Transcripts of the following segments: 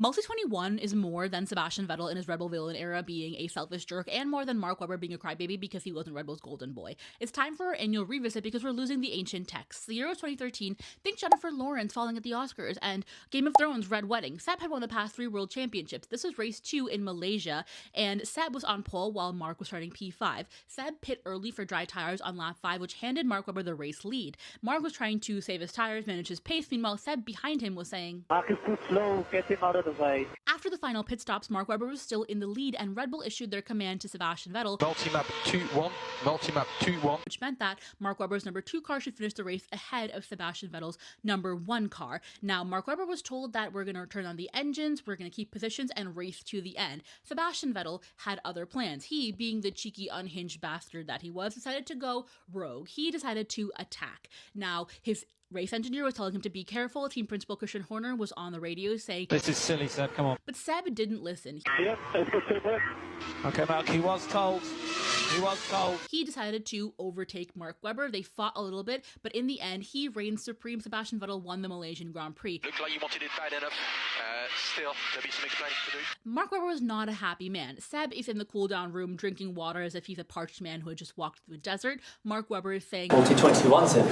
Multi21 is more than Sebastian Vettel in his Red Bull villain era being a selfish jerk, and more than Mark Webber being a crybaby because he wasn't Red Bull's golden boy. It's time for our annual revisit because we're losing the ancient texts. The Euros 2013, think Jennifer Lawrence falling at the Oscars, and Game of Thrones Red Wedding. Seb had won the past 3 world championships. This was race 2 in Malaysia, and Seb was on pole while Mark was starting P5. Seb pit early for dry tires on lap 5, which handed Mark Webber the race lead. Mark was trying to save his tires, manage his pace. Meanwhile, Seb behind him was saying, "Mark is too slow, get him out of the way." After the final pit stops, Mark Webber was still in the lead, and Red Bull issued their command to Sebastian Vettel, multi-map 2-1, multi-map 2-1, which meant that Mark Webber's number 2 car should finish the race ahead of Sebastian Vettel's number 1 car. Now, Mark Webber was told that we're going to turn on the engines, we're going to keep positions, and race to the end. Sebastian Vettel had other plans. He, being the cheeky, unhinged bastard that he was, decided to go rogue. He decided to attack. Now, his race engineer was telling him to be careful. Team principal Christian Horner was on the radio saying, "This is silly, Seb, come on." But Seb didn't listen. Yep, that's good teamwork. Okay, Mark, he was told. He decided to overtake Mark Webber. They fought a little bit, but in the end, he reigned supreme. Sebastian Vettel won the Malaysian Grand Prix. Looked like you wanted it bad enough. Still, there'll be some explaining to do. Mark Webber was not a happy man. Seb is in the cool-down room drinking water as if he's a parched man who had just walked through a desert. Mark Webber is saying, Multi-21, Seb.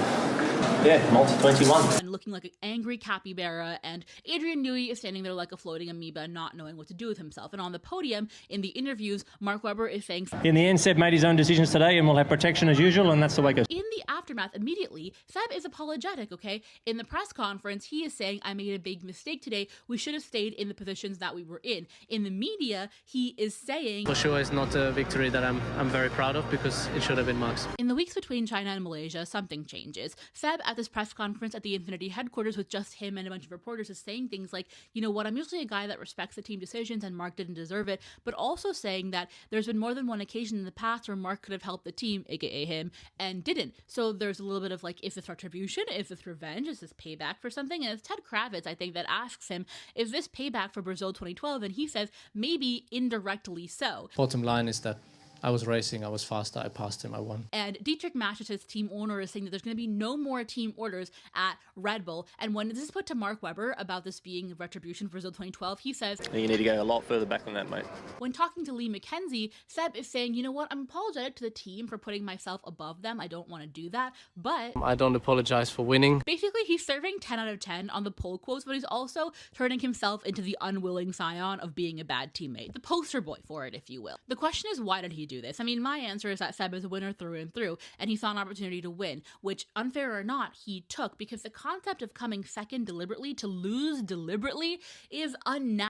Yeah, multi-21. And looking like an angry capybara, and Adrian Newey is standing there like a floating amoeba, not knowing what to do with himself. And on the podium, in the interviews, Mark Webber is saying, in the end, Seb made his own decisions today and we'll have protection as usual, and that's the way it goes. In the aftermath, immediately, Seb is apologetic, okay? In the press conference, he is saying, I made a big mistake today. We should have stayed in the positions that we were in. In the media, he is saying, for sure, it's not a victory that I'm very proud of because it should have been Max. In the weeks between China and Malaysia, something changes. Seb, at this press conference at the Infinity headquarters with just him and a bunch of reporters, is saying things like, you know what, I'm usually a guy that respects the team decisions and Mark didn't deserve it, but also saying that there's been more than one occasion in the past where Mark could have helped the team, aka him, and didn't. So there's a little bit of like, is this retribution? Is this revenge? Is this payback for something? And it's Ted Kravitz, I think, that asks him, is this payback for Brazil 2012? And he says, maybe indirectly so. Bottom line is that I was racing, I was faster, I passed him, I won. And Dietrich Mateschitz, his team owner, is saying that there's going to be no more team orders at Red Bull. And when this is put to Mark Webber about this being retribution for Brazil 2012, he says, You need to go a lot further back than that, mate. When talking to Lee McKenzie, Seb is saying, you know what, I'm apologetic to the team for putting myself above them. I don't want to do that, but I don't apologize for winning. Basically, he's serving 10 out of 10 on the poll quotes, but he's also turning himself into the unwilling scion of being a bad teammate. The poster boy for it, if you will. The question is, why did he do this? I mean, my answer is that Seb is a winner through and through, and he saw an opportunity to win, which, unfair or not, he took, because the concept of coming second deliberately to lose deliberately is unnatural.